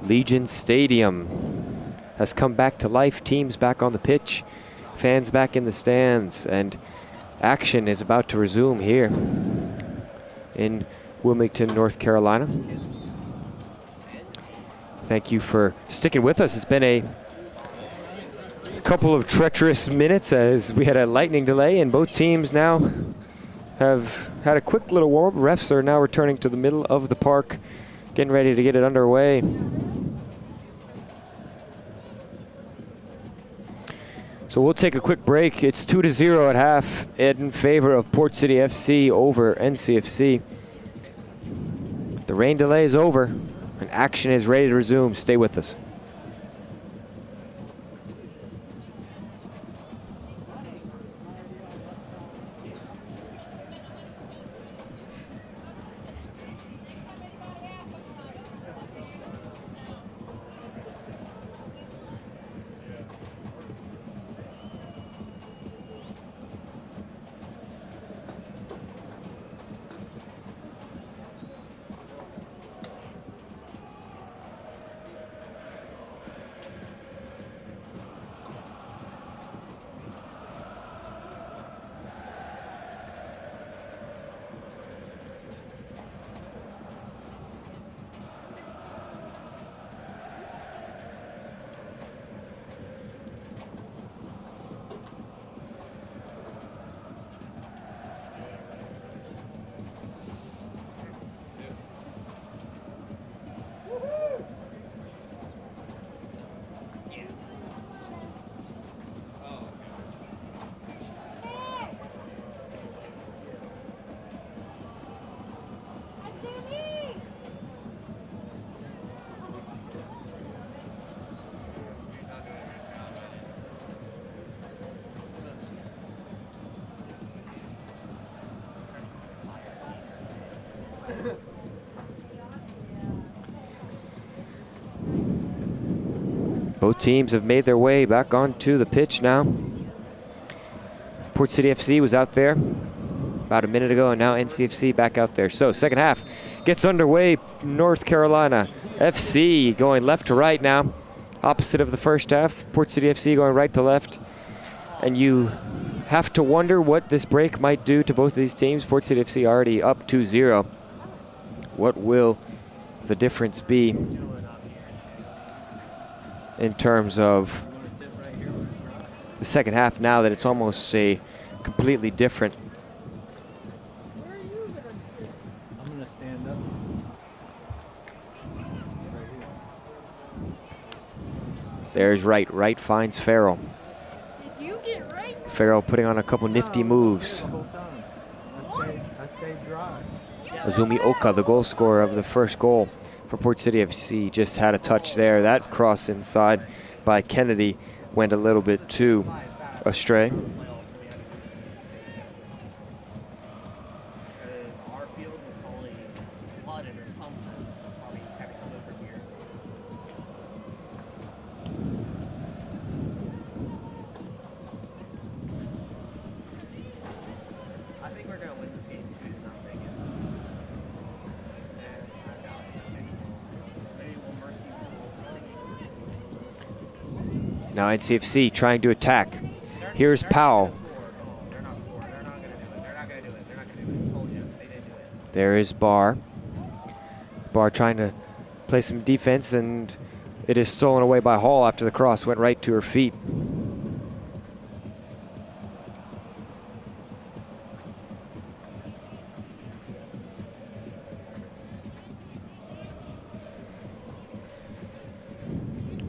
Legion Stadium has come back to life. Teams back on the pitch, fans back in the stands, and action is about to resume here in Wilmington, North Carolina. Thank you for sticking with us. It's been a couple of treacherous minutes as we had a lightning delay, and both teams now have had a quick little warm-up. Refs are now returning to the middle of the park, getting ready to get it underway. So we'll take a quick break. It's 2-0 at half in favor of Port City FC over NCFC. The rain delay is over and action is ready to resume. Stay with us. Both teams have made their way back onto the pitch now. Port City FC was out there about a minute ago, and now NCFC back out there. So second half gets underway. North Carolina FC going left to right now, opposite of the first half. Port City FC going right to left. And you have to wonder what this break might do to both of these teams. Port City FC already up 2-0. What will the difference be in terms of the second half now that it's almost a completely different? I'm going to stand up. There's Wright. Wright finds Farrell. Farrell putting on a couple nifty moves. Azumi Oka, the goal scorer of the first goal for Port City FC, just had a touch there. That cross inside by Kennedy went a little bit too astray. Now NCFC trying to attack. Here's Powell. There is Barr. Barr trying to play some defense, and it is stolen away by Hall after the cross went right to her feet.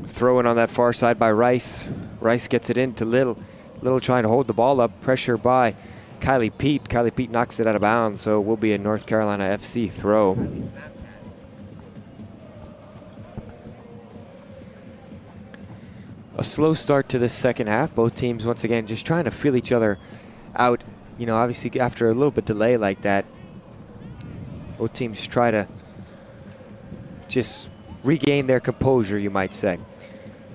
Throw in on that far side by Rice. Rice gets it into Little. Little trying to hold the ball up. Pressure by Kylie Pete. Kylie Pete knocks it out of bounds, so it will be a North Carolina FC throw. A slow start to this second half. Both teams once again just trying to feel each other out. You know, obviously after a little bit delay like that, both teams try to just regain their composure, you might say.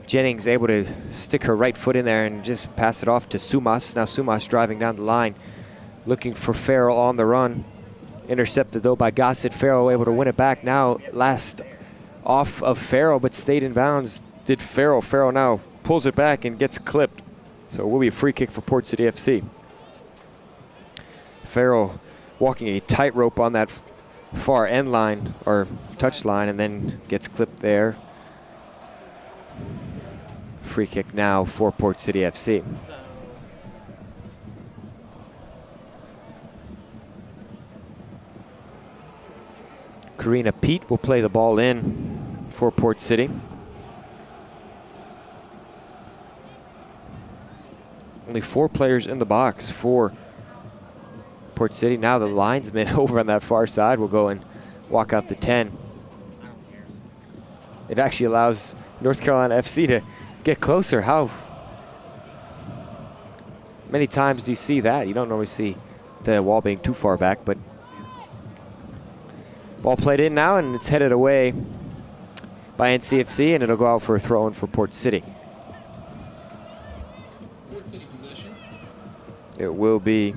Jennings able to stick her right foot in there and just pass it off to Sumas. Now Sumas driving down the line, looking for Farrell on the run. Intercepted though by Gossett. Farrell able to win it back. Now last off of Farrell, but stayed in bounds. Did Farrell. Farrell now pulls it back and gets clipped. So it will be a free kick for Port City FC. Farrell walking a tightrope on that far end line or touch line and then gets clipped there. Free kick now for Port City FC. Karina Pete will play the ball in for Port City. Only 4 players in the box for Port City. Now the linesman over on that far side will go and walk out the 10. It actually allows North Carolina FC to get closer. How many times do you see that? You don't normally see the wall being too far back, but ball played in now, and it's headed away by NCFC, and it'll go out for a throw-in for Port City. It will be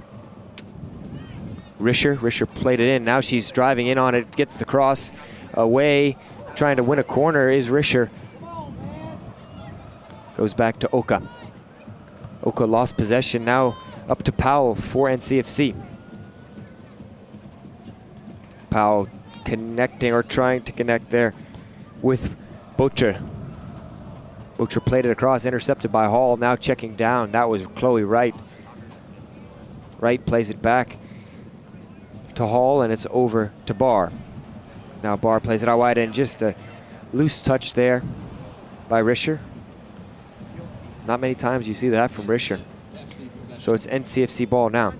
Risher. Risher played it in. Now she's driving in on it. Gets the cross away. Trying to win a corner is Risher. Goes back to Oka. Oka lost possession. Now up to Powell for NCFC. Powell connecting or trying to connect there with Butcher. Butcher played it across, intercepted by Hall. Now checking down. That was Chloe Wright. Wright plays it back to Hall, and it's over to Barr. Now Barr plays it out wide, and just a loose touch there by Risher. Not many times you see that from Risher. So it's NCFC ball now.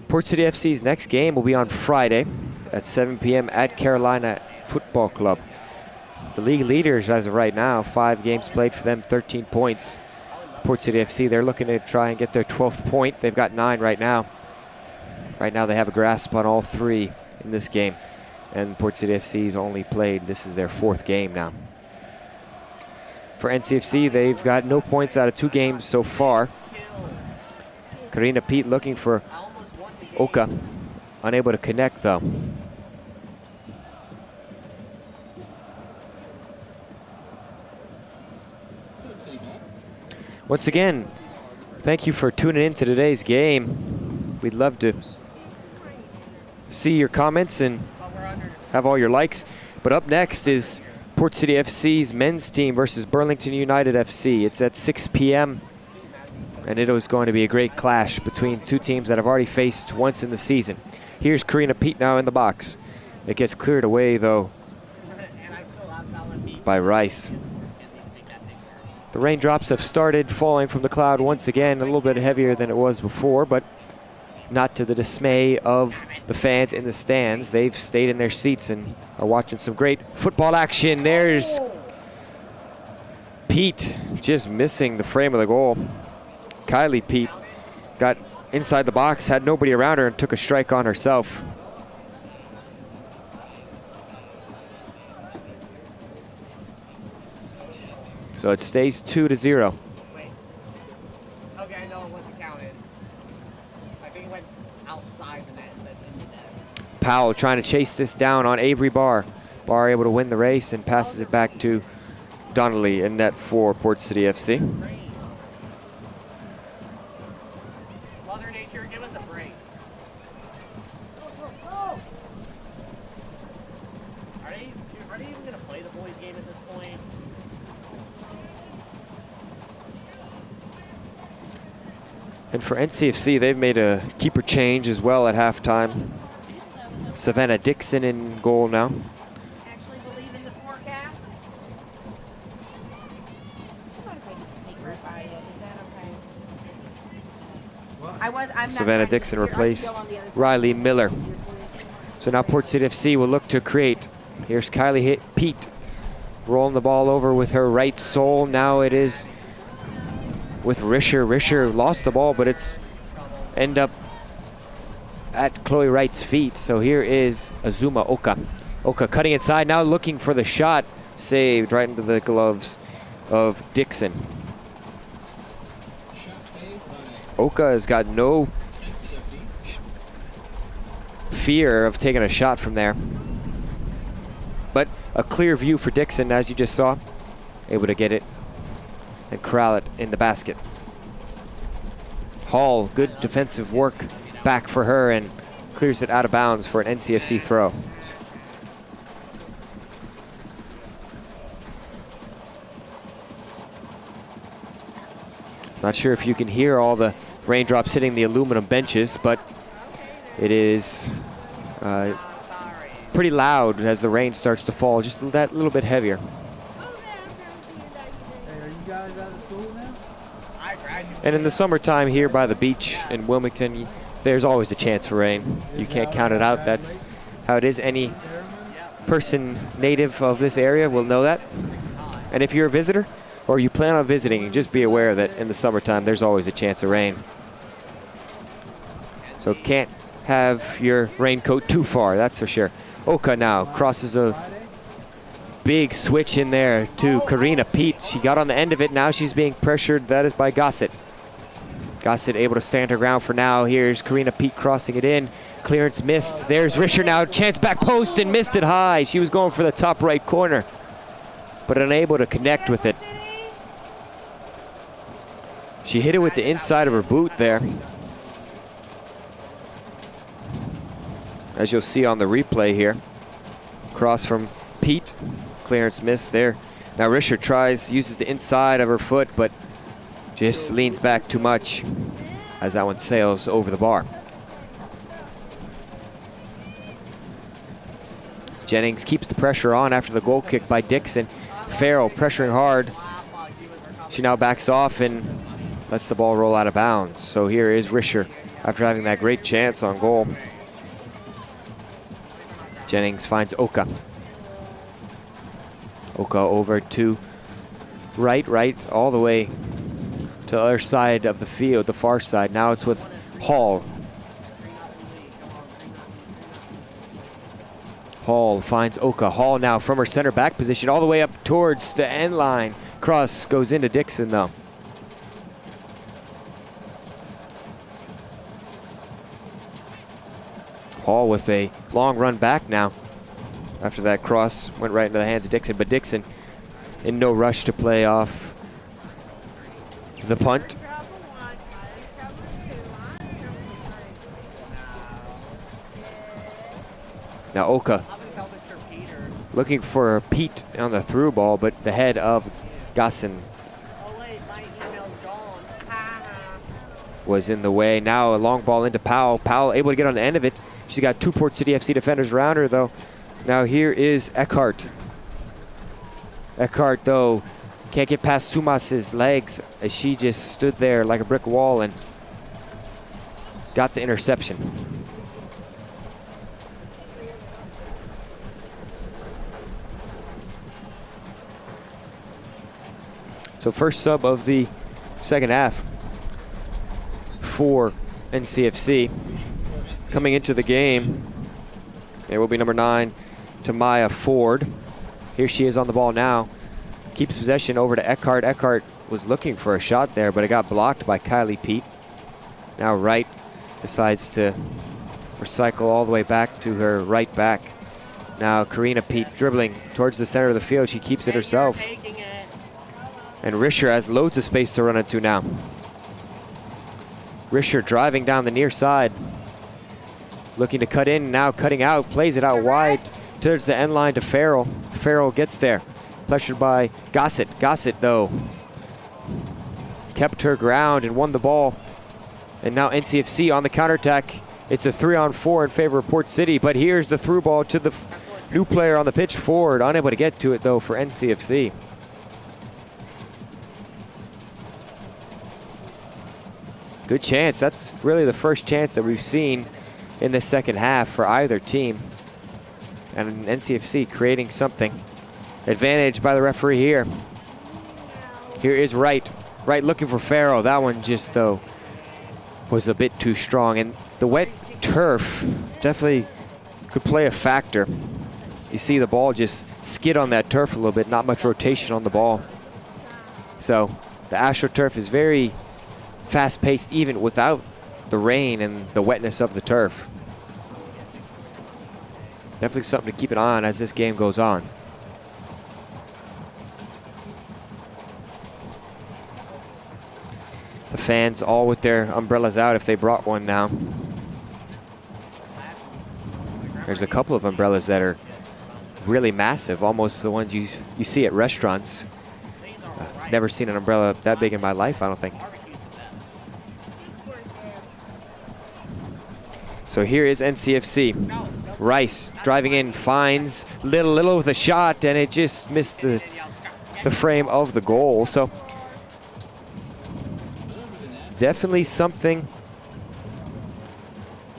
Port City FC's next game will be on Friday at 7 p.m. at Carolina Football Club. The league leaders as of right now, 5 games played for them, 13 points. Port City FC, they're looking to try and get their 12th point. They've got 9 right now. Right now they have a grasp on all 3 in this game. And Port City FC's only played, this is their 4th game now. For NCFC, they've got no points out of 2 games so far. Karina Pete looking for Oka, unable to connect though. Once again, thank you for tuning in to today's game. We'd love to see your comments and have all your likes. But up next is Port City FC's men's team versus Burlington United FC. It's at 6 p.m. and it is going to be a great clash between 2 teams that have already faced once in the season. Here's Karina Pete now in the box. It gets cleared away though by Rice. The raindrops have started falling from the cloud once again, a little bit heavier than it was before, but not to the dismay of the fans in the stands. They've stayed in their seats and are watching some great football action. There's Pete just missing the frame of the goal. Kylie Pete got inside the box, had nobody around her, and took a strike on herself. So it stays 2-0. Wait. Okay, I know it wasn't counted. I think it went outside the net, but in the net. Powell trying to chase this down on Avery Barr. Barr able to win the race and passes it back to Donnelly in net for Port City FC. Mother Nature, give us a break. Are they even going to play the boys' game at this point? And for NCFC, they've made a keeper change as well at halftime. Savannah Dixon in goal now. Actually believe in the forecasts. What if I just sneak right by it? Is that okay? I'm not Savannah trying to Dixon interfere. replaced I can go on the other side. Riley Miller. So now Port City FC will look to create. Here's Kylie Pete rolling the ball over with her right sole. Now it is with Risher. Risher lost the ball, but it's end up at Chloe Wright's feet. So here is Azuma Oka. Oka cutting inside, now looking for the shot. Saved right into the gloves of Dixon. Oka has got no fear of taking a shot from there. But a clear view for Dixon, as you just saw. Able to get it and corral it in the basket. Hall, good defensive work back for her, and clears it out of bounds for an NCFC throw. Not sure if you can hear all the raindrops hitting the aluminum benches, but it is pretty loud as the rain starts to fall, just that little bit heavier. Hey, are you guys out of school now? I graduated. And in the summertime here by the beach in Wilmington, there's always a chance for rain. You can't count it out. That's how it is. Any person native of this area will know that. And if you're a visitor or you plan on visiting, just be aware that in the summertime there's always a chance of rain. So can't have your raincoat too far, that's for sure. Oka now crosses a big switch in there to Karina Pete. She got on the end of it. Now she's being pressured. That is by Gossett. Gossett able to stand her ground for now. Here's Karina Pete crossing it in. Clearance missed. There's Risher now. Chance back post and missed it high. She was going for the top right corner, but unable to connect with it. She hit it with the inside of her boot there. As you'll see on the replay here. Cross from Pete. Clearance missed there. Now Risher tries, uses the inside of her foot, but just leans back too much as that one sails over the bar. Jennings keeps the pressure on after the goal kick by Dixon. Farrell pressuring hard. She now backs off and lets the ball roll out of bounds. So here is Risher after having that great chance on goal. Jennings finds Oka. Oka over to right, all the way to the other side of the field, the far side. Now it's with Hall. Hall finds Oka. Hall now from her center back position all the way up towards the end line. Cross goes into Dixon though. Hall with a long run back now. After that cross went right into the hands of Dixon, but Dixon in no rush to play off the punt. Now Oka looking for Pete on the through ball, but the head of Gossin was in the way. Now a long ball into Powell. Powell able to get on the end of it. She's got two Port City FC defenders around her though. Now here is Eckhart. Eckhart though can't get past Sumas's legs as she just stood there like a brick wall and got the interception. So first sub of the second half for NCFC. Coming into the game, there will be number 9, Tamaya Ford. Here she is on the ball now. Keeps possession over to Eckhart. Eckhart was looking for a shot there, but it got blocked by Kylie Pete. Now Wright decides to recycle all the way back to her right back. Now Karina Pete dribbling towards the center of the field. She keeps it herself. And Risher has loads of space to run into now. Risher driving down the near side. Looking to cut in, now cutting out, plays it out wide towards the end line to Farrell. Farrell gets there, pressured by Gossett. Gossett, though, kept her ground and won the ball. And now NCFC on the counterattack. It's a 3-on-4 in favor of Port City, but here's the through ball to the new player on the pitch, Ford. Unable to get to it, though, for NCFC. Good chance. That's really the first chance that we've seen in the second half for either team. And NCFC creating something. Advantage by the referee here. Here is Wright. Wright looking for Farrell. That one just, though, was a bit too strong. And the wet turf definitely could play a factor. You see the ball just skid on that turf a little bit. Not much rotation on the ball. So the AstroTurf is very fast-paced even without the rain and the wetness of the turf. Definitely something to keep an eye on as this game goes on. The fans all with their umbrellas out if they brought one now. There's a couple of umbrellas that are really massive, almost the ones you see at restaurants. Never seen an umbrella that big in my life, I don't think. So here is NCFC. Rice driving in, finds Little with a shot, and it just missed the frame of the goal. So definitely something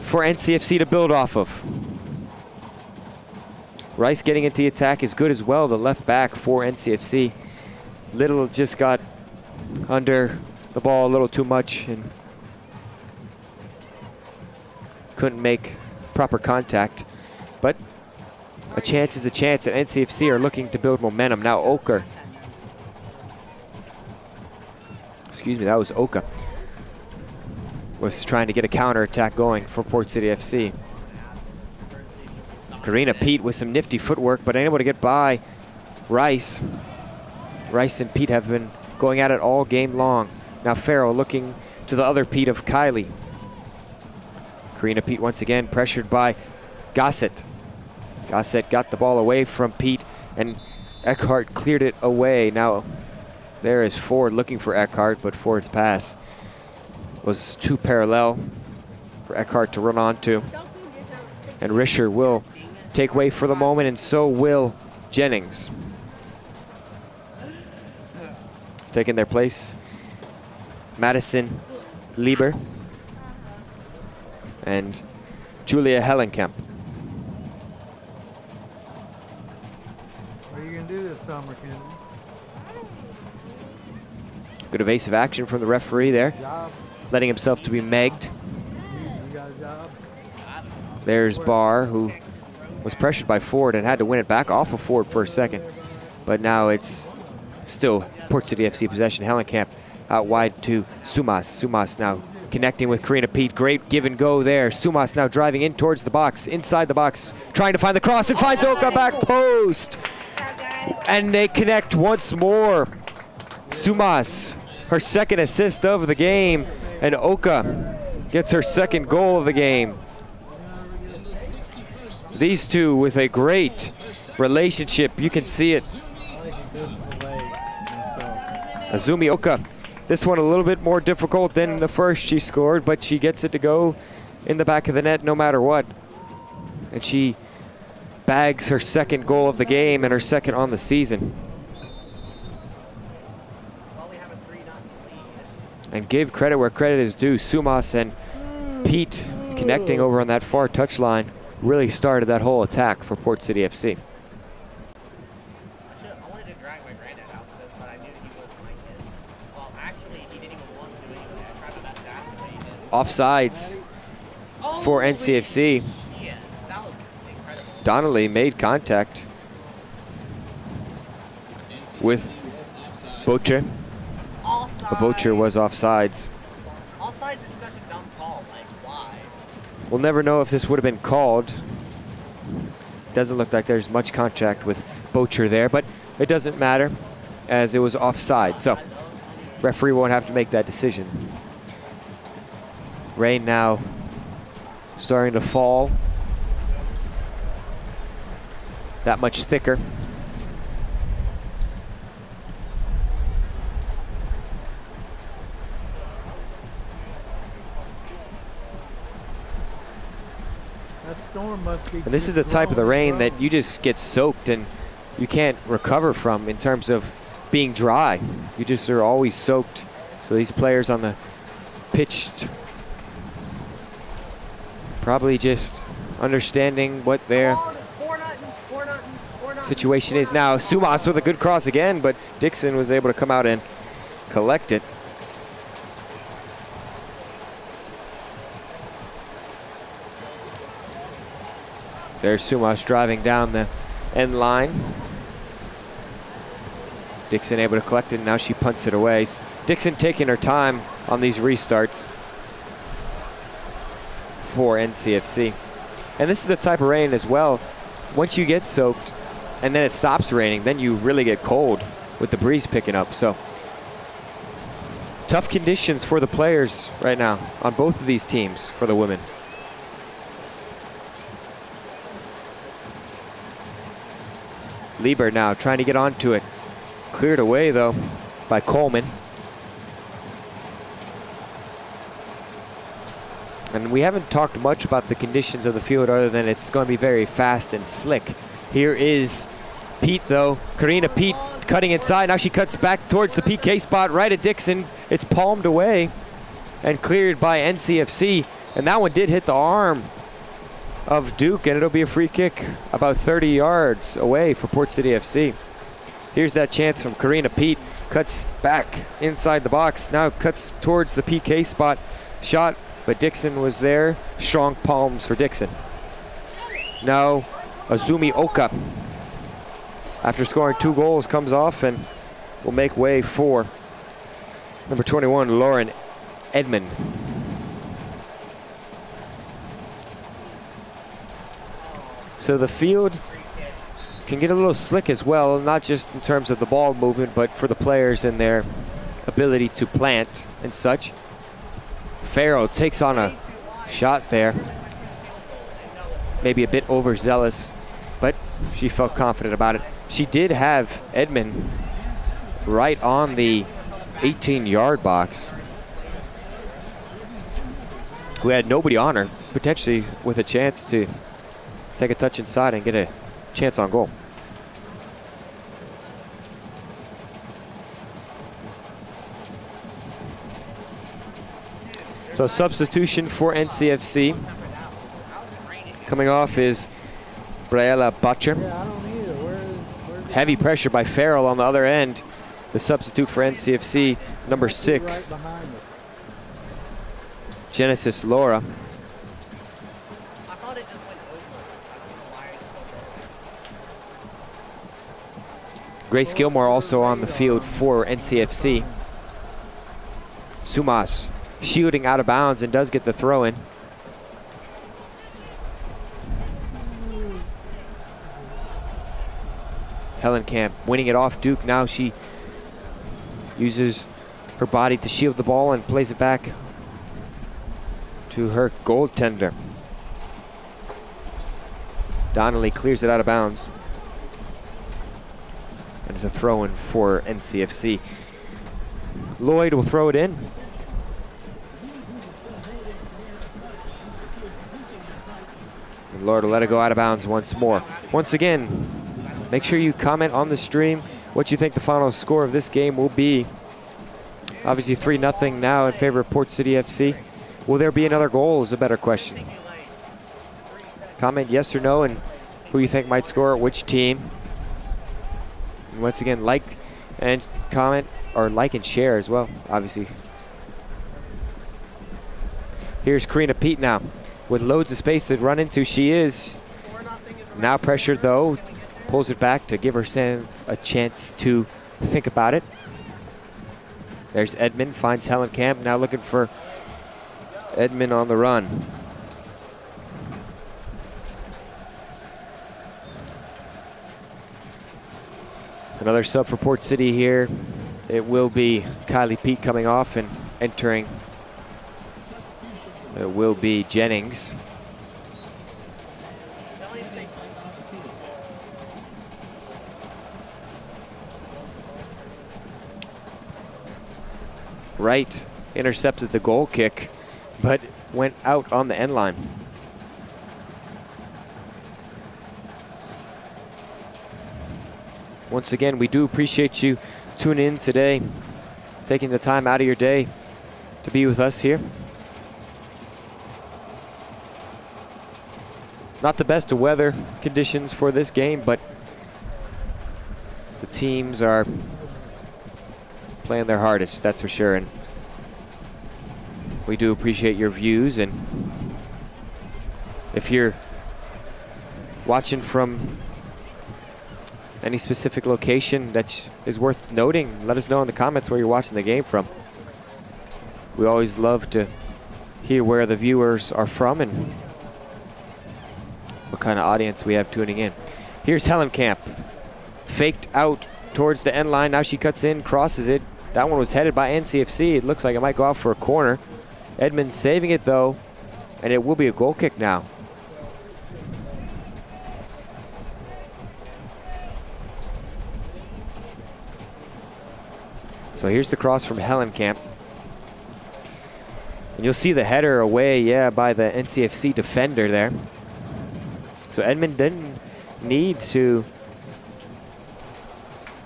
for NCFC to build off of. Rice getting into the attack is good as well, the left back for NCFC. Little just got under the ball a little too much and couldn't make proper contact. But a chance is a chance, and NCFC are looking to build momentum. Now Oka, excuse me, that was Oka, was trying to get a counterattack going for Port City FC. Karina Pete with some nifty footwork, but unable to get by Rice. Rice and Pete have been going at it all game long. Now Farrell looking to the other Pete of Kylie. Karina Pete once again pressured by Gossett. Gossett got the ball away from Pete, and Eckhart cleared it away. Now there is Ford looking for Eckhart, but Ford's pass was too parallel for Eckhart to run onto. And Risher will take away for the moment, and so will Jennings. Taking their place, Madison Lieber and Julia Hellenkamp. What are you going to do this summer, Kennedy? Good evasive action from the referee there, letting himself to be megged. You got a job? There's Barr, who was pressured by Ford and had to win it back off of Ford for a second. But now it's still Port City FC possession. Hellenkamp out wide to Sumas. Sumas now connecting with Karina Pete. Great give and go there. Sumas now driving in towards the box, inside the box, trying to find the cross, and finds Oka back post. And they connect once more. Sumas, her second assist of the game, and Oka gets her second goal of the game. These two with a great relationship. You can see it. Azumi Oka, this one a little bit more difficult than the first she scored, but she gets it to go in the back of the net no matter what. And she bags her second goal of the game and her second on the season. And give credit where credit is due. Sumas and Pete connecting over on that far touchline really started that whole attack for Port City FC. I wanted to drag my granddad out for this, but I knew he wasn't like it. Well, actually, he didn't even want to do it. I tried my best to ask him, but he didn't. Offsides for NCFC. Yeah, that was incredible. Donnelly made contact with Bocher. But Bocher was offsides. Offside is such a dumb call. Like, why? We'll never know if this would have been called. Doesn't look like there's much contact with Bocher there, but it doesn't matter as it was offside. So referee won't have to make that decision. Rain now starting to fall. That much thicker. And this is the type of the rain that you just get soaked and you can't recover from in terms of being dry. You just are always soaked. So these players on the pitch probably just understanding what their situation is now. Sumas with a good cross again, but Dixon was able to come out and collect it. There's Sumas driving down the end line. Dixon able to collect it, and now she punts it away. Dixon taking her time on these restarts for NCFC. And this is the type of rain as well. Once you get soaked and then it stops raining, then you really get cold with the breeze picking up. So tough conditions for the players right now on both of these teams for the women. Lieber now trying to get onto it. Cleared away though by Coleman. And we haven't talked much about the conditions of the field other than it's going to be very fast and slick. Here is Pete though. Karina Pete cutting inside. Now she cuts back towards the PK spot right at Dixon. It's palmed away and cleared by NCFC. And that one did hit the arm of Duke, and it'll be a free kick about 30 yards away for Port City FC. Here's that chance from Karina Pete. Cuts back inside the box. Now cuts towards the PK spot. Shot, but Dixon was there. Strong palms for Dixon. Now Azumi Oka, after scoring 2 goals, comes off and will make way for number 21, Lauren Edmond. So the field can get a little slick as well, not just in terms of the ball movement, but for the players and their ability to plant and such. Farrell takes on a shot there. Maybe a bit overzealous, but she felt confident about it. She did have Edmond right on the 18-yard box, who had nobody on her, potentially with a chance to take a touch inside and get a chance on goal. So substitution for NCFC. Coming off is Braella Butcher. Yeah, I don't need it. Where's Heavy pressure by Farrell on the other end. The substitute for NCFC, number 6, right behind us. Genesis Laura. I thought it just went over. I don't know why. Grace Gilmore also on the field for NCFC. Sumas shooting out of bounds and does get the throw in. Helen Camp winning it off Duke. Now she uses her body to shield the ball and plays it back to her goaltender. Donnelly clears it out of bounds. And it's a throw in for NCFC. Lloyd will throw it in. And Lloyd will let it go out of bounds once more. Once again, make sure you comment on the stream what you think the final score of this game will be. Obviously 3-0 now in favor of Port City FC. Will there be another goal is a better question. Comment yes or no and who you think might score, which team. And once again, like and comment, or like and share as well, obviously. Here's Karina Pete now with loads of space to run into. She is now pressured though. Pulls it back to give herself a chance to think about it. There's Edmond, finds Helen Camp, now looking for Edmond on the run. Another sub for Port City here. It will be Kylie Pete coming off and entering. It will be Jennings. Wright intercepted the goal kick, but went out on the end line. Once again, we do appreciate you tuning in today, taking the time out of your day to be with us here. Not the best of weather conditions for this game, but the teams are playing their hardest, that's for sure. And we do appreciate your views. And if you're watching from any specific location that is worth noting, let us know in the comments where you're watching the game from. We always love to hear where the viewers are from and what kind of audience we have tuning in. Here's Hellenkamp. Faked out towards the end line. Now she cuts in, crosses it. That one was headed by NCFC. It looks like it might go out for a corner. Edmonds saving it though, and it will be a goal kick now. So here's the cross from Hellenkamp. And you'll see the header away, yeah, by the NCFC defender there. So Edmond didn't need to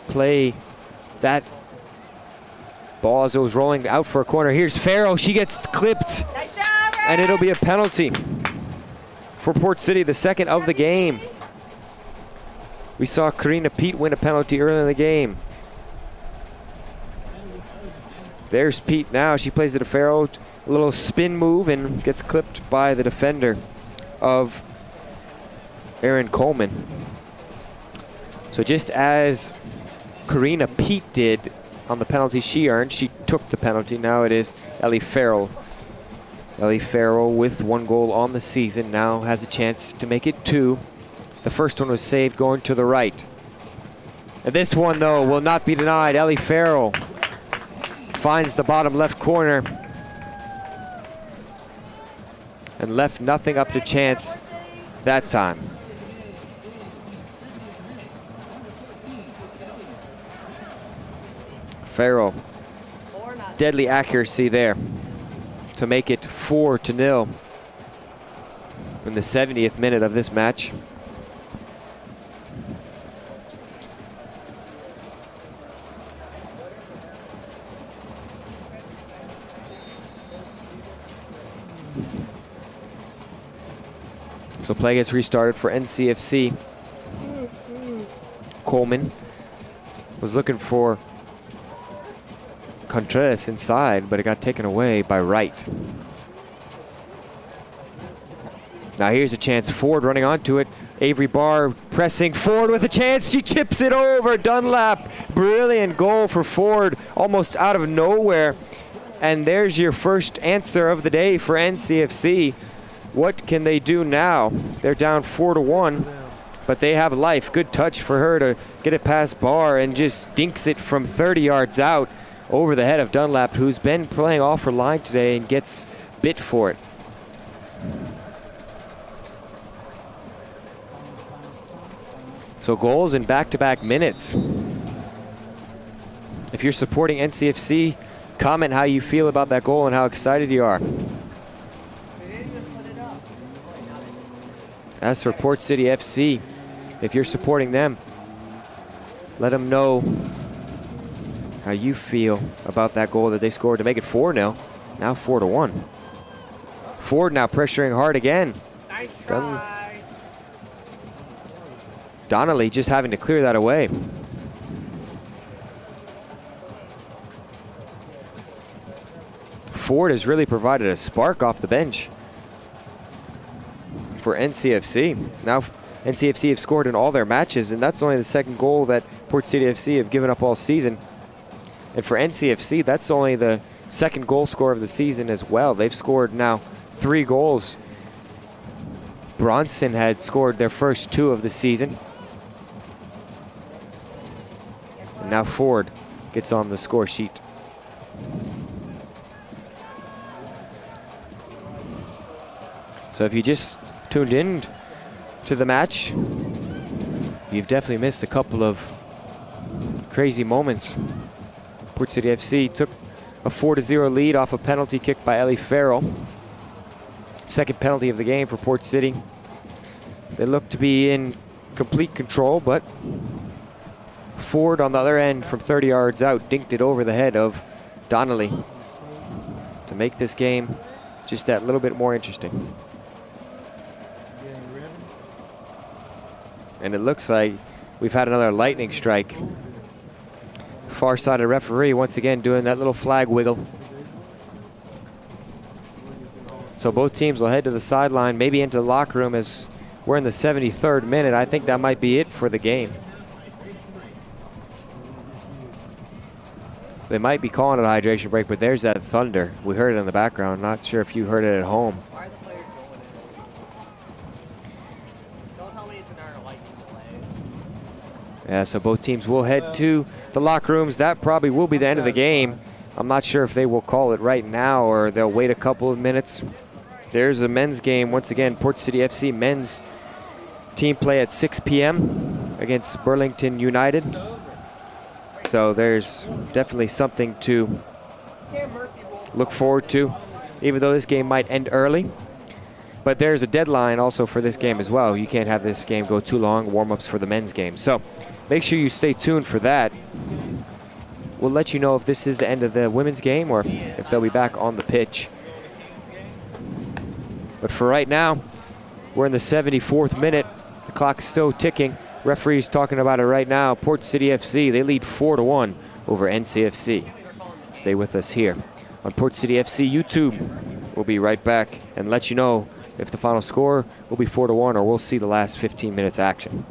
play that ball as it was rolling out for a corner. Here's Farrell, she gets clipped. Nice job, Ray. And it'll be a penalty for Port City, the second of the game. We saw Karina Pete win a penalty early in the game. There's Pete now. She plays it to Farrell. A little spin move and gets clipped by the defender of Aaron Coleman. So just as Karina Pete did on the penalty she earned, she took the penalty. Now it is Ellie Farrell. Ellie Farrell with 1 goal on the season now has a chance to make it 2. The first one was saved going to the right. And this one though will not be denied. Ellie Farrell finds the bottom left corner and left nothing up to chance that time. Farrell, deadly accuracy there to make it 4-0 in the 70th minute of this match. So play gets restarted for NCFC. Coleman was looking for Contreras inside, but it got taken away by Wright. Now here's a chance. Ford running onto it. Avery Barr pressing forward with a chance. She chips it over. Dunlap. Brilliant goal for Ford, almost out of nowhere. And there's your first answer of the day for NCFC. What can they do now? They're down 4-1, but they have life. Good touch for her to get it past Barr and just dinks it from 30 yards out over the head of Dunlap, who's been playing off her line today and gets bit for it. So goals in back-to-back minutes. If you're supporting NCFC, comment how you feel about that goal and how excited you are. As for Port City FC, if you're supporting them, let them know how you feel about that goal that they scored to make it 4-0, now 4-1. Ford now pressuring hard again. Nice try. Donnelly just having to clear that away. Ford has really provided a spark off the bench for NCFC. Now NCFC have scored in all their matches, and that's only the second goal that Port City FC have given up all season. And for NCFC, that's only the second goal scorer of the season as well. They've scored now 3 goals. Bronson had scored their first 2 of the season. And now Ford gets on the score sheet. So if you just tuned in to the match, you've definitely missed a couple of crazy moments. Port City FC took a 4-0 lead off a penalty kick by Ellie Farrell. Second penalty of the game for Port City. They look to be in complete control, but Ford on the other end from 30 yards out dinked it over the head of Donnelly to make this game just that little bit more interesting. And it looks like we've had another lightning strike. Far-sided referee once again doing that little flag wiggle. So both teams will head to the sideline, maybe into the locker room as we're in the 73rd minute. I think that might be it for the game. They might be calling it a hydration break, but there's that thunder. We heard it in the background. Not sure if you heard it at home. Why are the players going in? Don't tell me it's another lightning delay. Yeah, so both teams will head to the locker rooms. That probably will be the end of the game. I'm not sure if they will call it right now or they'll wait a couple of minutes. There's a men's game. Once again, Port City FC men's team play at 6 p.m. against Burlington United. So there's definitely something to look forward to, even though this game might end early. But there's a deadline also for this game as well. You can't have this game go too long, warm-ups for the men's game. So make sure you stay tuned for that. We'll let you know if this is the end of the women's game or if they'll be back on the pitch. But for right now, we're in the 74th minute. The clock's still ticking. Referee's talking about it right now. Port City FC, they lead 4-1 over NCFC. Stay with us here on Port City FC YouTube. We'll be right back and let you know if the final score will be 4-1 or we'll see the last 15 minutes action.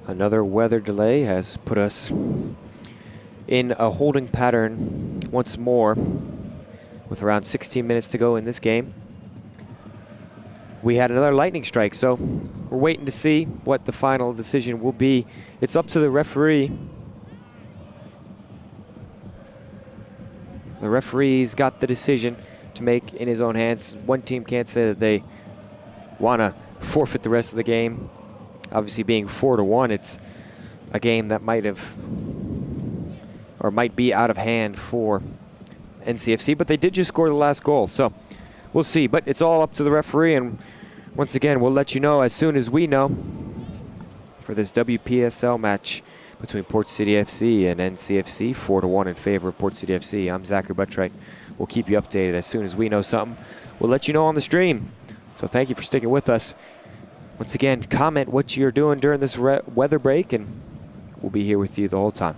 Another weather delay has put us in a holding pattern once more with around 16 minutes to go in this game. We had another lightning strike, so we're waiting to see what the final decision will be. It's up to the referee. The referee's got the decision to make in his own hands. One team can't say that they want to forfeit the rest of the game. Obviously, being 4-1, it's a game that might have or might be out of hand for NCFC, but they did just score the last goal, so we'll see. But it's all up to the referee, and once again, we'll let you know as soon as we know for this WPSL match between Port City FC and NCFC, 4-1 in favor of Port City FC. I'm Zachary Buttright. We'll keep you updated as soon as we know something. We'll let you know on the stream. So thank you for sticking with us. Once again, comment what you're doing during this weather break, and we'll be here with you the whole time.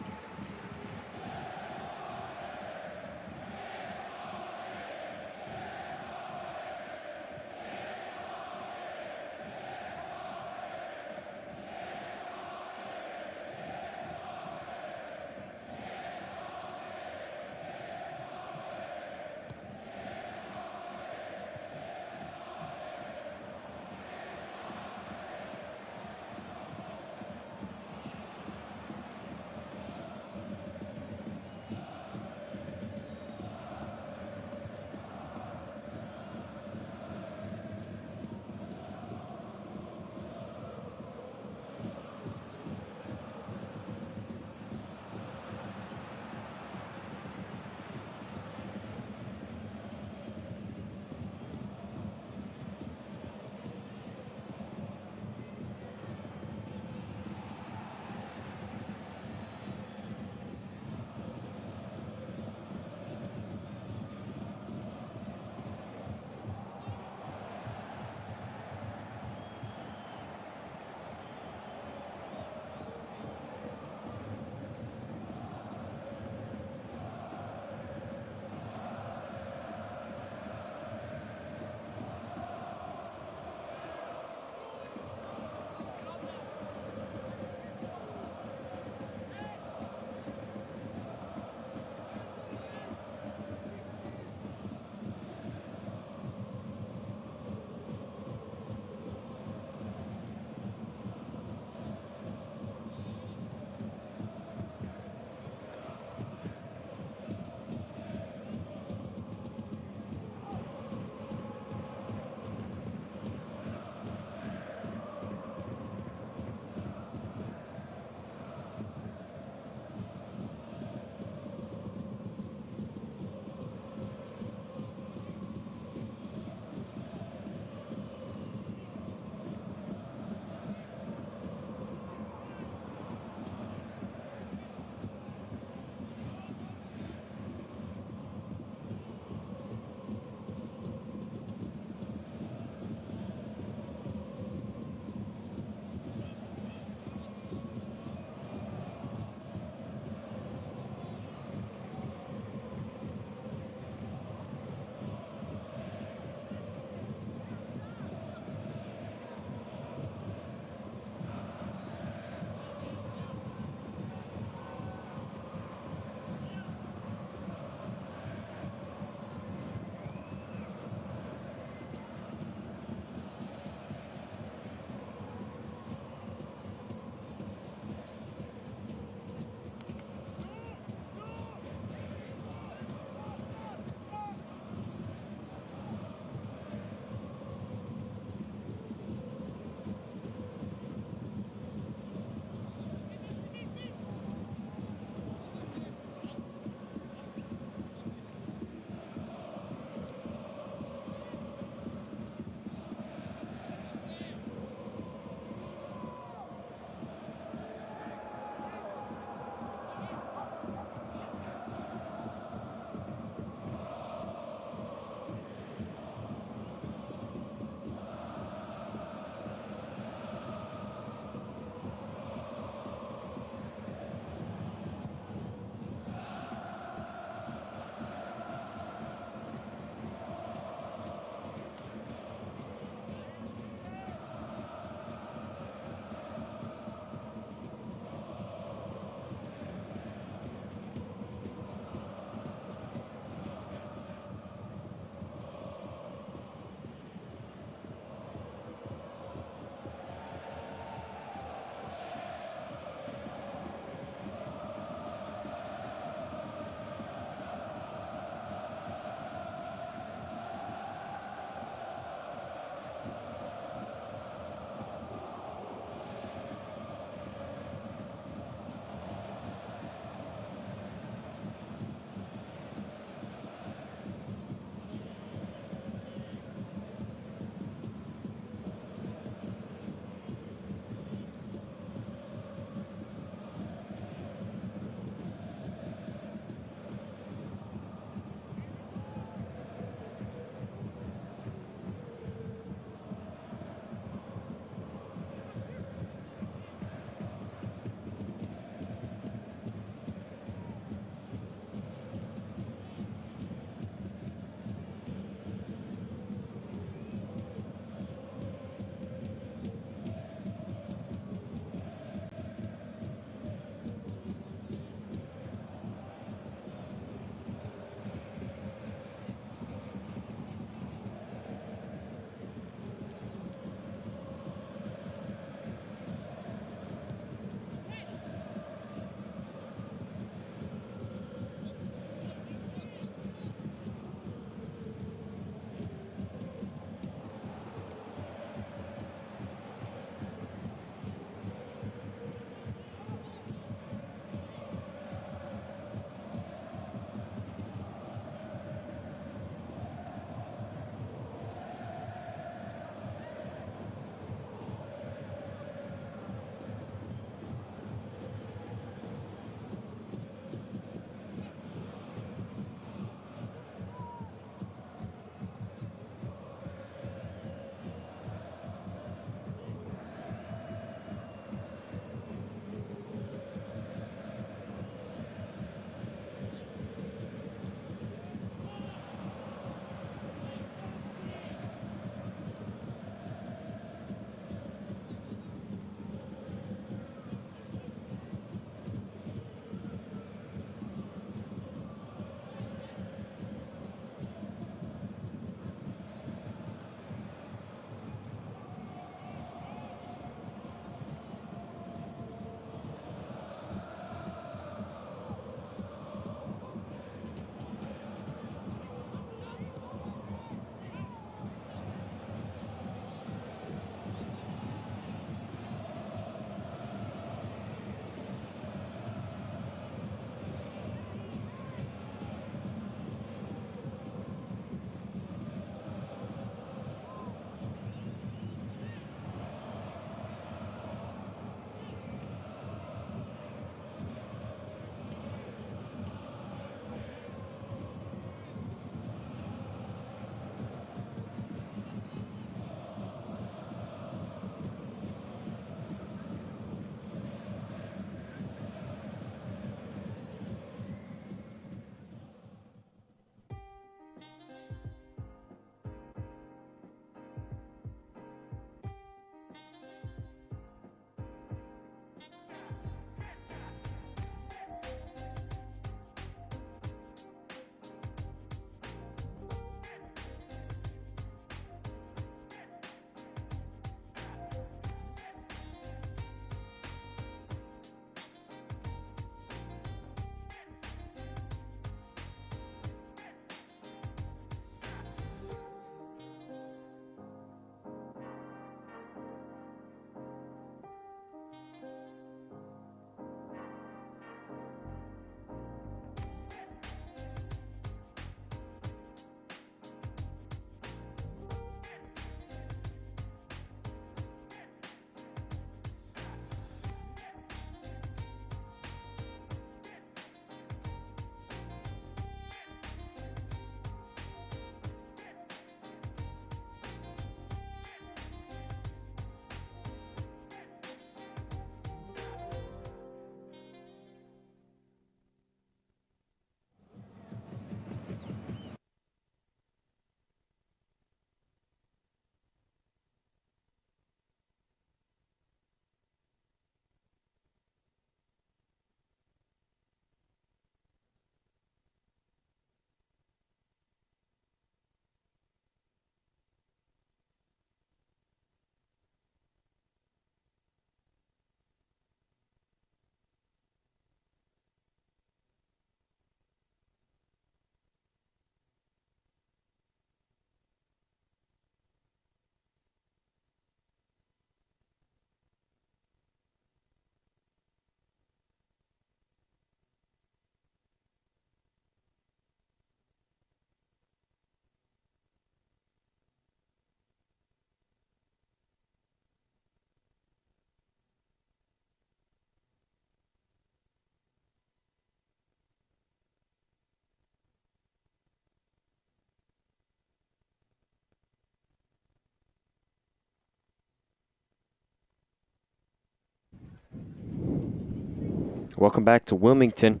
Welcome back to Wilmington.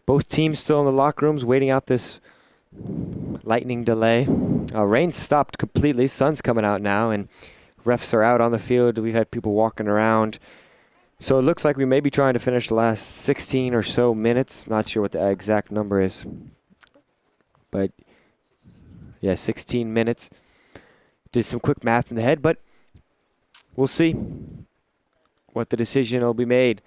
Both teams still in the locker rooms waiting out this lightning delay. Rain stopped completely. Sun's coming out now, and refs are out on the field. We've had people walking around. So it looks like we may be trying to finish the last 16 or so minutes. Not sure what the exact number is. But, yeah, 16 minutes. Did some quick math in the head, but we'll see what the decision will be made.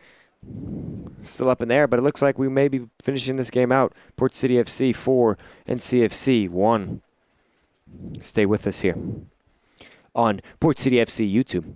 Still up in there, but it looks like we may be finishing this game out. Port City FC 4, NCFC 1. Stay with us here on Port City FC YouTube.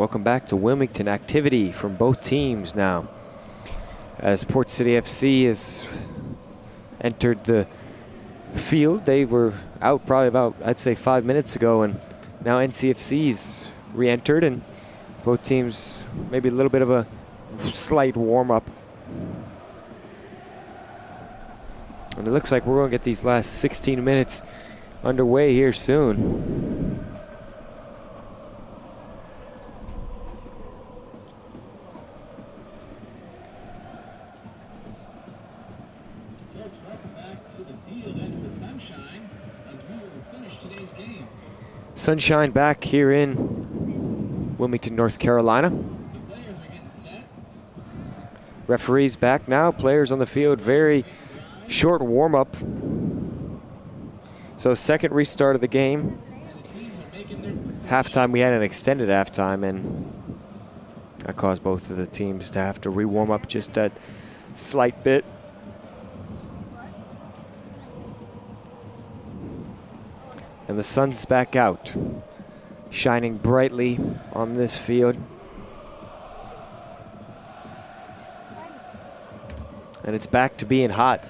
Welcome back to Wilmington. Activity from both teams now. As Port City FC has entered the field, they were out probably about, I'd say, 5 minutes ago, and now NCFC's re-entered, and both teams maybe a little bit of a slight warm-up. And it looks like we're going to get these last 16 minutes underway here soon. Sunshine back here in Wilmington, North Carolina. Referees back now, players on the field, very short warm-up. So second restart of the game. Halftime, we had an extended halftime, and that caused both of the teams to have to re-warm up just that slight bit. And the sun's back out, shining brightly on this field. And it's back to being hot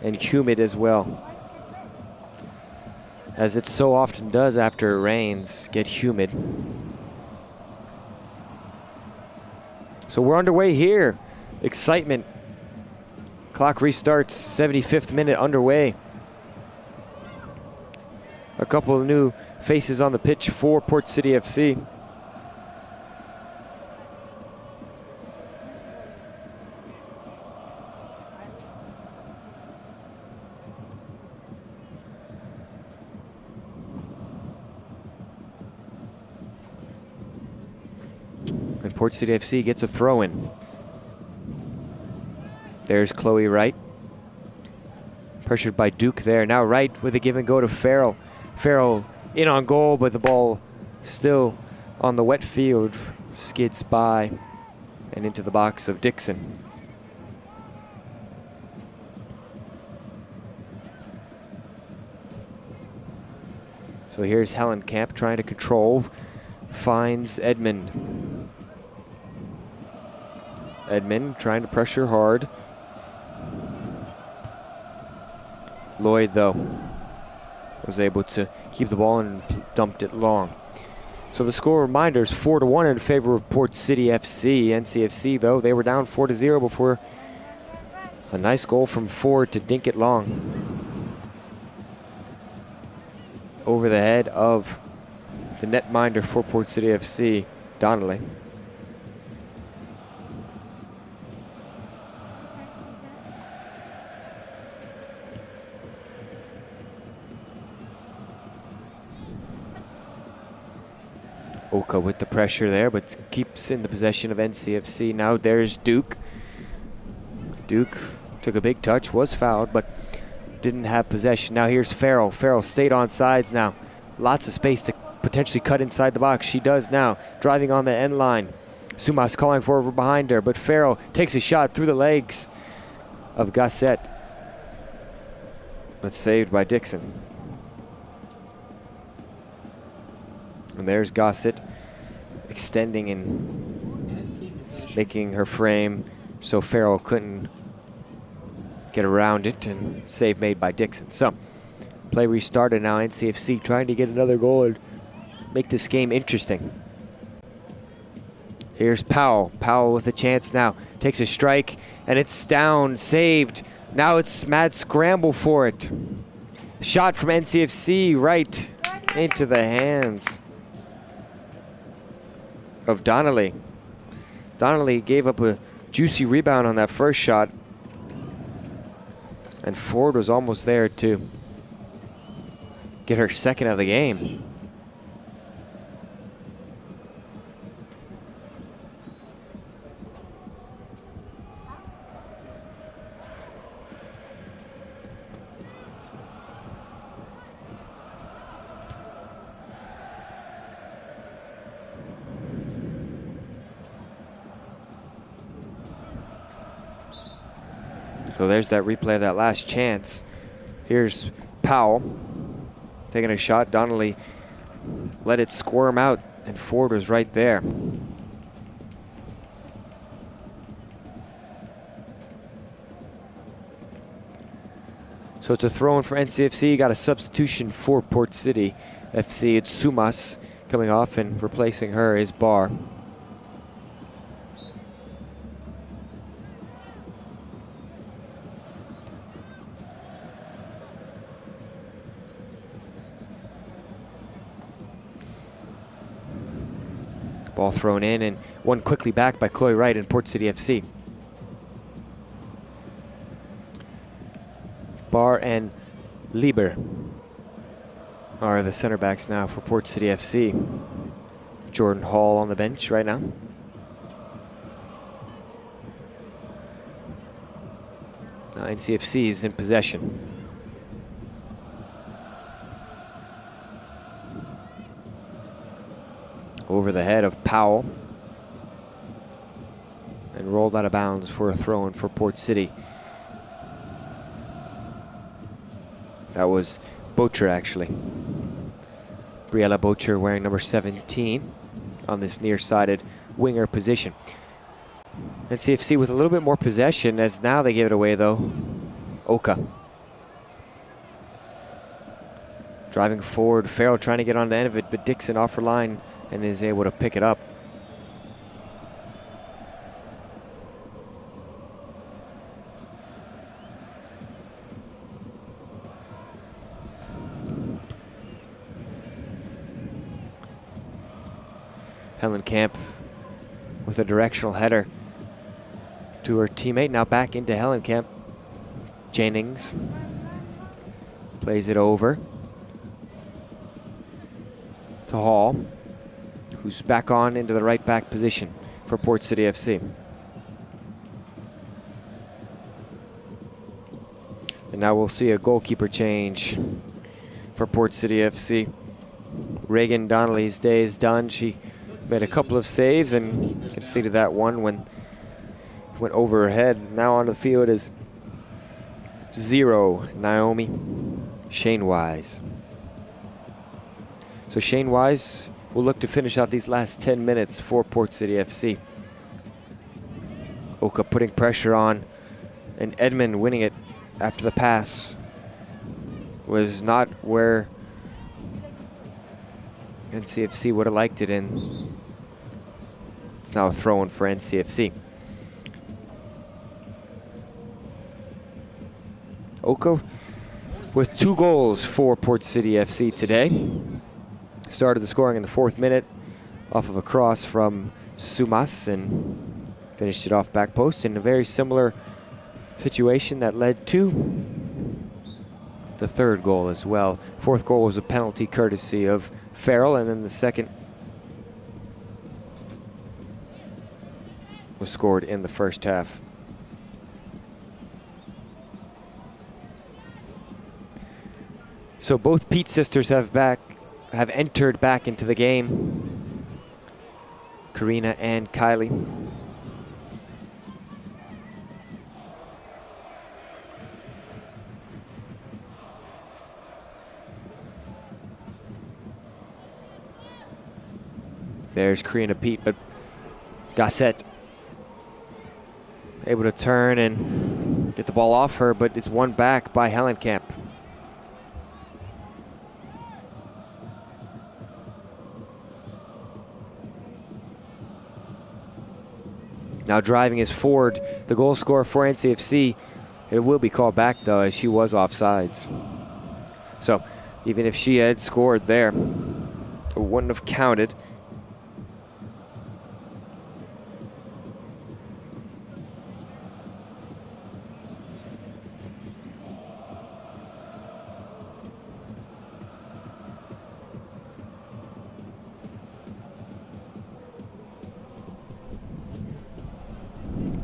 and humid as well, as it so often does after it rains, get humid. So we're underway here. Excitement. Clock restarts, 75th minute underway. A couple of new faces on the pitch for Port City FC. And Port City FC gets a throw in. There's Chloe Wright. Pressured by Duke there. Now Wright with a give and go to Farrell. Farrell in on goal, but the ball still on the wet field. Skids by and into the box of Dixon. So here's Helen Camp trying to control. Finds Edmond. Edmond trying to pressure hard. Lloyd, though, was able to keep the ball and dumped it long. So the score reminder is 4-1 in favor of Port City FC. NCFC, though, they were down 4-0 before a nice goal from Ford to dink it long over the head of the netminder for Port City FC, Donnelly. Oka with the pressure there, but keeps in the possession of NCFC. Now there's Duke. Duke took a big touch, was fouled, but didn't have possession. Now here's Farrell. Farrell stayed on sides now. Lots of space to potentially cut inside the box. She does now, driving on the end line. Sumas calling for her behind her, but Farrell takes a shot through the legs of Gossett, but saved by Dixon. And there's Gossett extending and making her frame so Farrell couldn't get around it, and save made by Dixon. So play restarted now. NCFC trying to get another goal and make this game interesting. Here's Powell. Powell with a chance now. Takes a strike and it's down, saved. Now it's mad scramble for it. Shot from NCFC right into the hands of Donnelly. Donnelly gave up a juicy rebound on that first shot, and Ford was almost there to get her second of the game. So there's that replay of that last chance. Here's Powell taking a shot. Donnelly let it squirm out And Ford was right there. So it's a throw-in for NCFC. Got a substitution for Port City FC. It's Sumas coming off, and replacing her is Barr. Ball thrown in and one quickly back by Chloe Wright in Port City FC. Barr and Lieber are the center backs now for Port City FC. Jordan Hall on the bench right now. Now NCFC is in possession. Over the head of Powell. And rolled out of bounds for a throw-in for Port City. That was Bocher, actually. Briella Bocher wearing number 17 on this near-sided winger position. NCFC with a little bit more possession, as now they give it away, though. Oka. Driving forward, Farrell trying to get on the end of it, but Dixon off her line and is able to pick it up. Helen Camp with a directional header to her teammate. Now back into Helen Camp. Jennings plays it over to Hall, who's back on into the right back position for Port City FC. And now we'll see a goalkeeper change for Port City FC. Reagan Donnelly's day is done. She made a couple of saves and conceded that one when it went over her head. Now on the field is 0, Naomi Shane Wise. So Shane Wise will look to finish out these last 10 minutes for Port City FC. Oka putting pressure on, and Edmond winning it after the pass was not where NCFC would have liked it, and it's now a throw-in for NCFC. Oka with 2 goals for Port City FC today. Started the scoring in the 4th minute off of a cross from Sumas and finished it off back post in a very similar situation that led to the 3rd goal as well. 4th goal was a penalty courtesy of Farrell, and then the 2nd was scored in the 1st half. So both Pete sisters have entered back into the game. Karina and Kylie. There's Karina Pete, but Gossett able to turn and get the ball off her, but it's won back by Helen Camp. Now driving is Ford, the goal scorer for NCFC. It will be called back, though, as she was offsides. So even if she had scored there, it wouldn't have counted.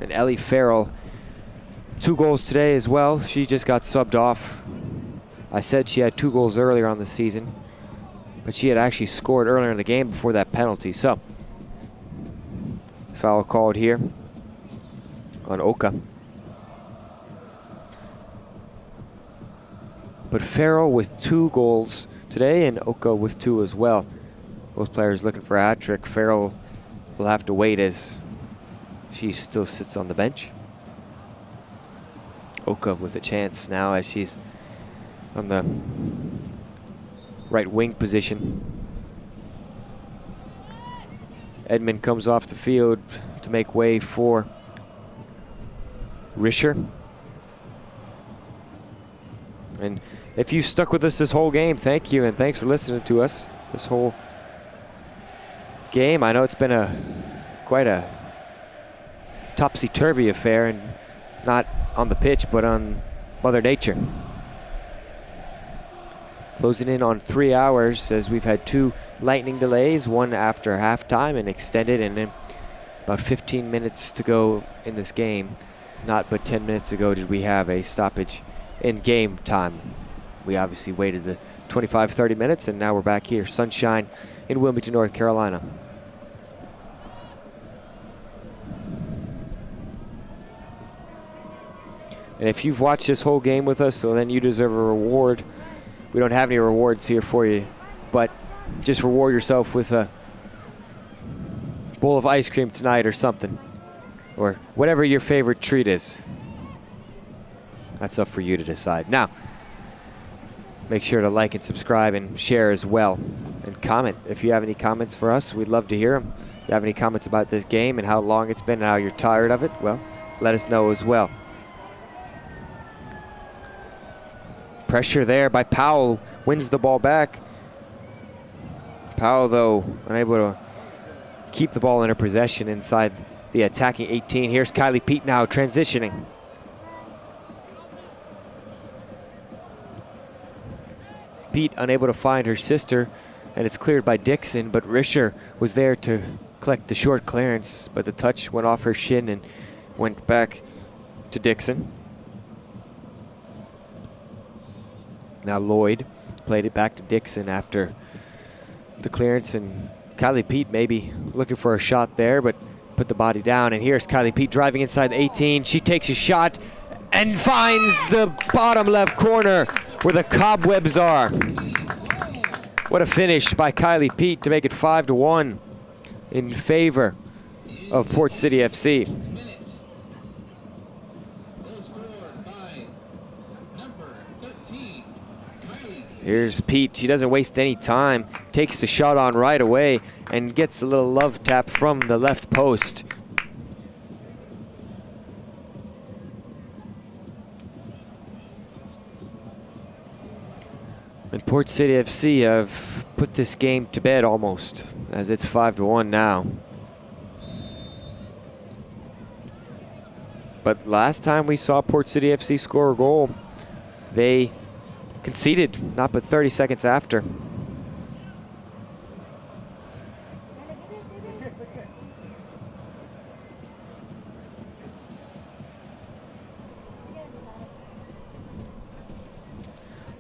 And Ellie Farrell, 2 goals today as well. She just got subbed off. I said she had 2 goals earlier on the season, but she had actually scored earlier in the game before that penalty. So, foul called here on Oka. But Farrell with 2 goals today, and Oka with 2 as well. Both players looking for a hat trick. Farrell will have to wait as she still sits on the bench. Oka with a chance now as she's on the right wing position. Edmond comes off the field to make way for Risher. And if you stuck with us this whole game, thank you, and thanks for listening to us this whole game. I know it's been quite a topsy-turvy affair, and not on the pitch, but on Mother Nature. Closing in on 3 hours as we've had 2 lightning delays, one after halftime and extended, and then about 15 minutes to go in this game. Not but 10 minutes ago did we have a stoppage in game time. We obviously waited the 25-30 minutes, and now we're back here. Sunshine in Wilmington, North Carolina. And if you've watched this whole game with us, well, then you deserve a reward. We don't have any rewards here for you, but just reward yourself with a bowl of ice cream tonight or something, or whatever your favorite treat is. That's up for you to decide. Now, make sure to like and subscribe and share as well, and comment. If you have any comments for us, we'd love to hear them. If you have any comments about this game and how long it's been and how you're tired of it, well, let us know as well. Pressure there by Powell, wins the ball back. Powell, though, unable to keep the ball in her possession inside the attacking 18. Here's Kylie Pete now transitioning. Pete unable to find her sister, and it's cleared by Dixon, but Risher was there to collect the short clearance, but the touch went off her shin and went back to Dixon. Now Lloyd played it back to Dixon after the clearance, and Kylie Pete maybe looking for a shot there, but put the body down. And here's Kylie Pete driving inside the 18. She takes a shot and finds the bottom left corner where the cobwebs are. What a finish by Kylie Pete to make it 5-1 in favor of Port City FC. Here's Pete. She doesn't waste any time. Takes the shot on right away and gets a little love tap from the left post. And Port City FC have put this game to bed almost, as it's 5-1 now. But last time we saw Port City FC score a goal, they conceded not but 30 seconds after.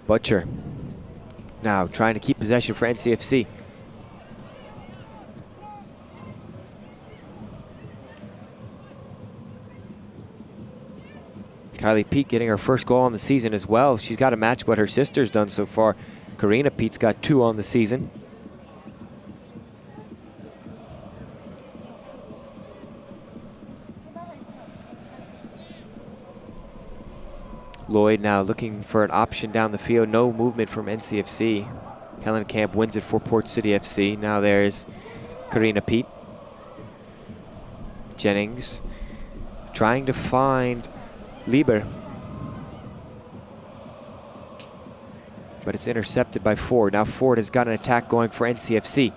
Butcher now trying to keep possession for NCFC. Kylie Pete getting her first goal on the season as well. She's got to match what her sister's done so far. Karina Pete's got 2 on the season. Lloyd now looking for an option down the field. No movement from NCFC. Helen Camp wins it for Port City FC. Now there's Karina Pete. Jennings trying to find Lieber, but it's intercepted by Ford. Now Ford has got an attack going for NCFC.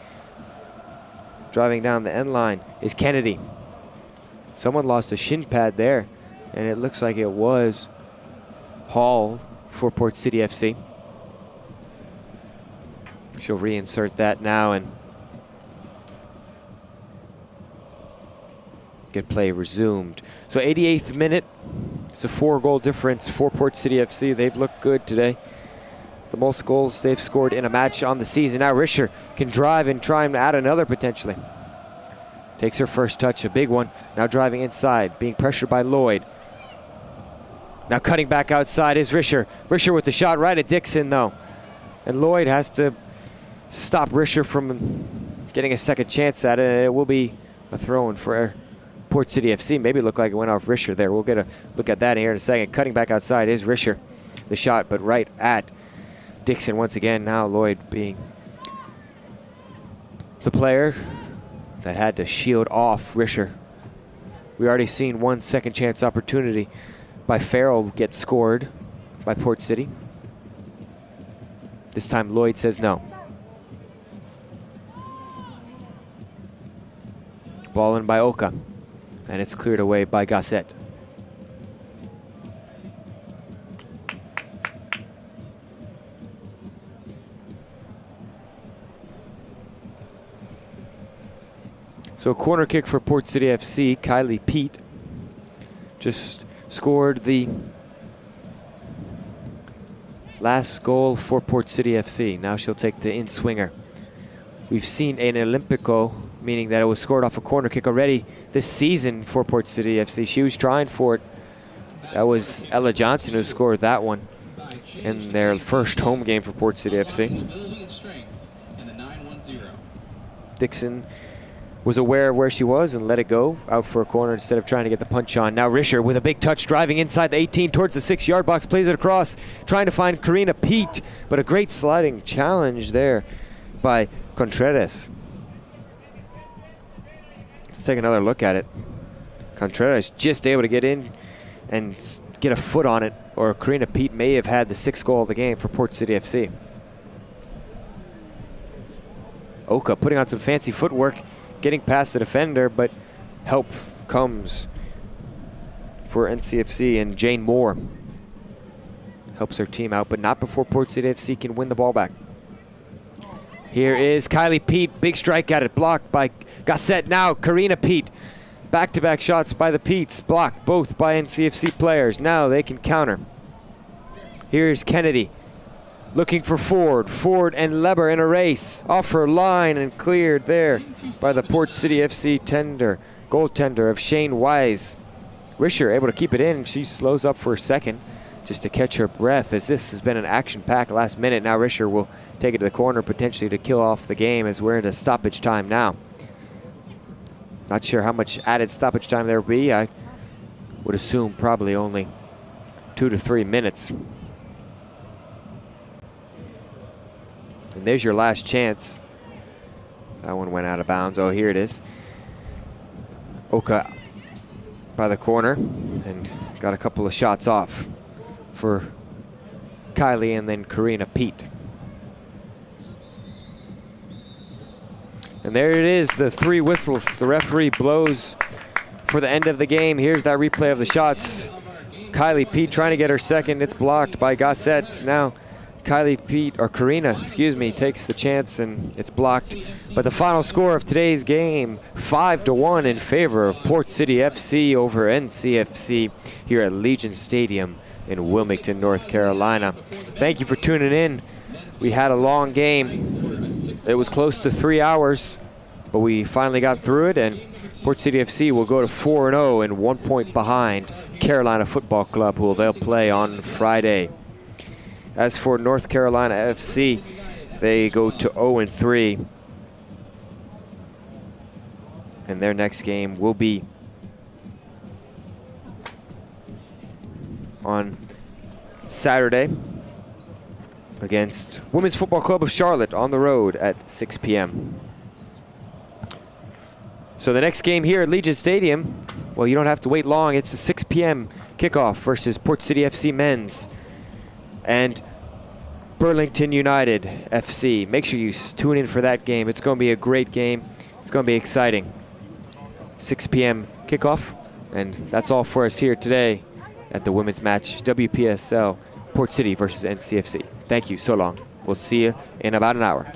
Driving down the end line is Kennedy. Someone lost a shin pad there, and it looks like it was Hall for Port City FC. She'll reinsert that now and get play resumed. So 88th minute. It's a 4-goal difference for Port City FC. They've looked good today. The most goals they've scored in a match on the season. Now Risher can drive and try and add another potentially. Takes her first touch, a big one. Now driving inside, being pressured by Lloyd. Now cutting back outside is Risher. Risher with the shot right at Dixon though. And Lloyd has to stop Risher from getting a second chance at it, and it will be a throw-in for Port City FC. Maybe it looked like it went off Risher there. We'll get a look at that here in a second. Cutting back outside is Risher. The shot, but right at Dixon once again. Now Lloyd being the player that had to shield off Risher. We already seen one second chance opportunity by Farrell get scored by Port City. This time Lloyd says no. Ball in by Oka, and it's cleared away by Gasset. So a corner kick for Port City FC. Kylie Pete just scored the last goal for Port City FC. Now she'll take the in-swinger. We've seen an Olympico, meaning that it was scored off a corner kick already this season for Port City FC. She was trying for it. That was Ella Johnson who scored that one in their first home game for Port City FC. Dixon was aware of where she was and let it go out for a corner instead of trying to get the punch on. Now Risher with a big touch driving inside the 18 towards the 6-yard box, plays it across, trying to find Karina Pete, but a great sliding challenge there by Contreras. Let's take another look at it. Contreras just able to get in and get a foot on it, or Karina Pete may have had the 6th goal of the game for Port City FC. Oka putting on some fancy footwork, getting past the defender, but help comes for NCFC, and Jane Moore helps her team out, but not before Port City FC can win the ball back. Here is Kylie Pete, big strike at it, blocked by Gasset. Now Karina Pete, back-to-back shots by the Petes, blocked both by NCFC players. Now they can counter. Here's Kennedy, looking for Ford. Ford and Leber in a race. Off her line and cleared there by the Port City FC goaltender of Shane Wise. Risher able to keep it in. She slows up for a second just to catch her breath, as this has been an action-packed last minute. Now Risher will take it to the corner potentially to kill off the game, as we're into stoppage time now. Not sure how much added stoppage time there will be. I would assume probably only 2 to 3 minutes. And there's your last chance. That one went out of bounds. Oh, here it is. Oka by the corner and got a couple of shots off for Kylie and then Karina Pete. And there it is, the 3 whistles. The referee blows for the end of the game. Here's that replay of the shots. Kylie Pete trying to get her second. It's blocked by Gasset. Now Karina, takes the chance and it's blocked. But the final score of today's game, 5-1 in favor of Port City FC over NCFC here at Legion Stadium in Wilmington, North Carolina. Thank you for tuning in. We had a long game. It was close to 3 hours, but we finally got through it, and Port City FC will go to 4-0 and 1 point behind Carolina Football Club, who they'll play on Friday. As for North Carolina FC, they go to 0-3. And their next game will be on Saturday against Women's Football Club of Charlotte on the road at 6 p.m. So the next game here at Legion Stadium, well, you don't have to wait long. It's a 6 p.m. kickoff versus Port City FC men's and Burlington United FC. Make sure you tune in for that game. It's going to be a great game. It's going to be exciting. 6 p.m. kickoff, and that's all for us here today at the women's match, WPSL Port City versus NCFC. Thank you. So long. We'll see you in about an hour.